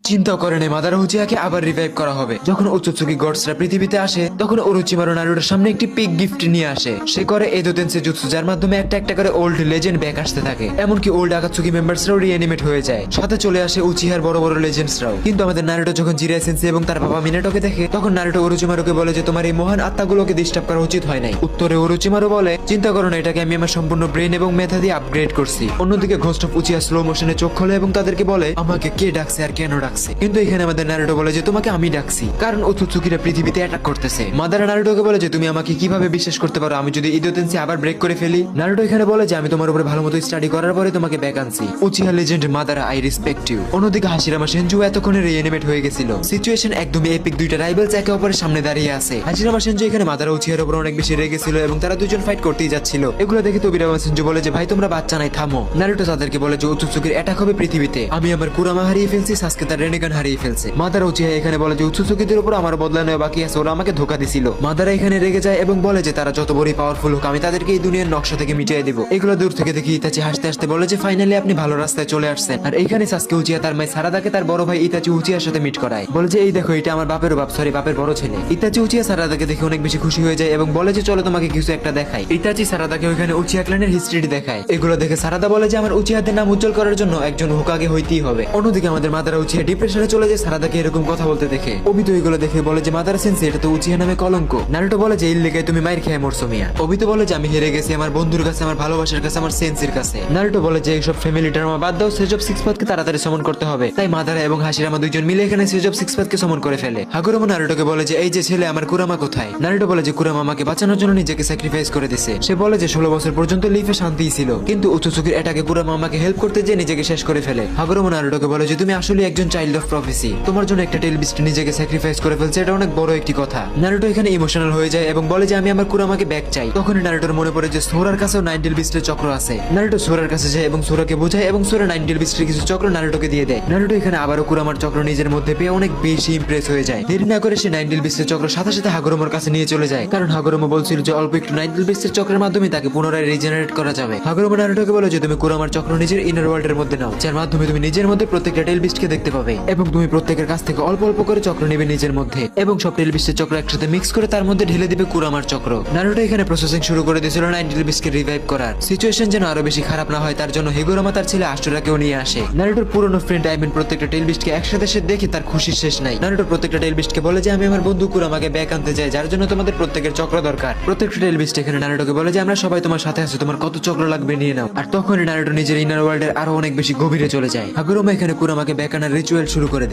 চিন্তা করে নেই মাদার উচিয়াকে আবার রিভাইভ করা হবে। যখন ওচোৎসুকি গডসরা পৃথিবীতে আসে তখন ওরোচিমারু নারুটোর সামনে একটি পিক গিফট নিয়ে আসে। সে করে এদোতেন্সে জুৎসু, যার মাধ্যমে একটা একটা করে ওল্ড লেজেন্ড ব্যাক আসতে থাকে। এমনকি ওল্ড আকাতসুকি মেম্বারসরাও রিঅ্যানিমেট হয়ে যায়, সাথে চলে আসে উচিহার বড় বড় লেজেন্ডসরাও। কিন্তু আমাদের নারুটো যখন জিরাই সেন্সেই এবং তার বাবা মিনাটোকে দেখে তখন নারুটো ওরোচিমারুকে বলে যে তোমার এই মহান আত্মাগুলোকে ডিস্টার্ব করা উচিত হয় নাই। উত্তরে ওরোচিমারু বলে চিন্তা করো না, এটাকে আমি আমার সম্পূর্ণ ব্রেন এবং মেধা দিয়ে আপগ্রেড করছি। অন্যদিকে ঘোস্ট অফ উচিহা স্লো মোশনে চোখ খোলে এবং তাদেরকে বলে আমাকে কে ডাকছে আর কেন ডাকছে। কিন্তু এখানে আমাদের নারুটো বলে যে তোমাকে আমি ডাকছি কারণ ওচোৎসুকিরা পৃথিবীতে অ্যাটাক করতেছে। মাদার নারুটোকে বলে যে তুমি আমাকে কিভাবে বিশ্বাস করতে পারো আমি যদি ইদোতেন্সে আবার ব্রেক করে ফেলি। নারুটো এখানে বলে যে আমি তোমার উপরে ভালো মতো স্টাডি করার পরে তোমাকে ব্যাক আনছি। Uchiha legend Madara, I respect you. অন্যদিকে হাশিরামা সেনজু এতক্ষণে রিঅ্যানিমেট হয়ে গেছিল। সিচুয়েশন একদমই এপিক, দুইটা রাইভালস একে অপরের সামনে দাঁড়িয়ে আছে। হাশিরামা সেনজু এখানে মাদারা উচিহার উপর অনেক বেশি রেগেছিল এবং তারা দুজন ফাইট করতেই যাচ্ছিল। এগুলো দেখে তোবিরামা সেনজু বলে যে ভাই তোমরা বাচ্চা নাই, থামো। নারুটো তাদেরকে বলে যে ওচোৎসুকির অ্যাটাক হবে পৃথিবীতে, আমি আমার কুরামা হারিয়ে ফেলছি, সাসকে তার রেনেগান হারিয়ে ফেলছে। মাদারা উচিহা এখানে বলে যে ওচোৎসুকিদের উপর আমার বদলা নেওয়া বাকি আছে, ওরা আমাকে ধোকা দিছিল। মাদারা এখানে রেগে যায় এবং বলে যে তারা যত বড়ই পাওয়ারফুল হোক আমি তাদেরকে এই দুনিয়ার নকশা থেকে মিটিয়ে দেব। এগুলো দূর থেকে দেখি ইতাচি হাসতে হাসতে বলে যে ফাইনালি আপনি ভালো রাস্তায় চলে আসছেন। আর এইখানে সাসকে উচিহা তার মাই সারাদাকে তার বড় ভাই ইতাচি উচিহার সাথে মিট করায়, বলে যে এই দেখো এটা আমার বাপের বাপ, সরি বাপের বড় ছেলে। ইতাচি উচিহা সারাদাকে দেখে অনেক বেশি খুশি হয়ে যায় এবং বলে যে চলো তোমাকে কিছু একটা দেখাই। ইতাচি সারাদাকে ওইখানে উচিহা ক্ল্যানের হিস্ট্রি দেখায়। এগুলো দেখে সারাদা বলে যে আমার উচিহাদের নাম উজ্জ্বল করার জন্য একজন হোকাগে হইতেই হবে। অন্যদিকে আমাদের মাদারা উচিহা ডিপ্রেশনে চলে যায় সারাদাকে এরকম কথা বলতে দেখে। অবিতো এগুলো দেখে বলে যে মাদারা সেন্সে এটা তো উচিহা নামে কলঙ্ক। নারুটো বলে যে এই লেগে তুমি মাইর খেয়ে মরছো মিয়া। অবিতো বলে যে আমি হেরে গেছি আমার বন্ধুর কাছে, আমার ভালোবাসার কাছে, আমার সেন্সের কাছে। নারুটো বলে যে এইসব ফ্যামিলি ড্রামা বাদ দাও, সেজ অফ সিক্স পাথকে তাড়াতাড়ি সমন করতে হবে। তাই মাদারা এবং হাশিরামা দুইজন মিলে এখানে সেজ অফ সিক্স পাথকে সমন করে ফেলে। হাগুরোমা নারুটোকে বলে যে এই যে ছেলে আমার কুরামা কোথায়। নারুটো বলে যে কুরামা আমাকে বাঁচানোর জন্য নিজেকে স্যাক্রিফাইস করে দিছে। সে বলে যে 16 বছর পর্যন্ত লিফে শান্তিই ছিল, কিন্তু ওচোৎসুকির অ্যাটাকে কুরামা আমাকে হেল্প করতে যে নিজেকে শেষ করে ফেলে। হাগুরোমা নারুটোকে বলে যে তুমি আসলে একজন চাইল্ড অফ প্রফেসি, তোমার জন্য একটা টেল বিস্ট নিজেকে স্যাক্রিফাইস করে ফেলছে, এটা অনেক বড় একটি কথা। নারুটো এখানে ইমোশনাল হয়ে যায় এবং বলে যে আমি আমার কুরামাকে ব্যাক চাই। তখন নারুটোর মনে পড়ে যে সোরার কাছেও নাইনটেল বিস্টের চক্র আছে। নারুটো সোরার কাছে যায় এবং সোরাকে বোঝায় এবং সোরা নাইনটেল বিস্টের কিছু চক্র নারুটোকে দিয়ে দেয়। নারুটো এখানে আবারও কুরামার চক্র নিজের মধ্যে পেয়ে অনেক বেশি ইমপ্রেস হয়ে যায়। দেরি না করে সে নাইনটেল বিস্টের চক্র সাথে সাথে হাগুরোমার কাছে নিয়ে চলে যায়, কারণ হাগুরোমা বলছিল যে অল্প একটু নাইনটেল বিস্টের চক্রের মাধ্যমে তাকে পুনরায় রিজেনারেট করা যাবে। হাগুরোমা নারুটোকে বলে যে তুমি কুরামার চক্র নিজের ইনার ওয়ার্ল্ডের মধ্যে নাও, যার মাধ্যমে তুমি নিজের মধ্যে প্রত্যেকটা টেল বিস্টকে দেখতে পাবে এবং তুমি প্রত্যেকের কাছ থেকে অল্প অল্প করে চক্র নেবে নিজের মধ্যে এবং সব টেল বিস্টের চক্র একসাথে মিক্স করে তার মধ্যে ঢেলে দিবে কুরামার চক্র। নারুটো এখানে প্রসেসিং শুরু করে দিয়েছিল নাইনটেল বিস্টকে রিভাইভ করার। সিচুয়েশন যেন আরো বেশি খারাপ না হয় তার জন্য হিগুরামা তার ছেলে আস্টোরাকেও নিয়ে আসে। নারুটোর পুরনো ফ্রেন্ড আই মিন প্রত্যেকটা টেল বিস্টকে একসাথে সে দেখে তার খুশির শেষ নাই। নারুটো প্রত্যেকটা টেল বিস্টকে বলে যে আমি আমার বন্ধু কুরামাকে ব্যাক আনতে চাই, যার জন্য তোমাদের প্রত্যেকের চক্র দরকার। প্রত্যেকটা টেল বিস্ট এখানে নারুটোকে বলে যে আমরা সবাই তোমার সাথে আছি, তোমার কত চক্র লাগবে নিয়ে নাও। আর তখন নারুটো নিজের ইনার ওয়ার্ল্ডের আরো অনেক বেশি গভীরে চলে যায়। হাগুরোমা এখানে কুরামাকে ব্যাক আনার রিচুয়াল শুরু করে দেয়।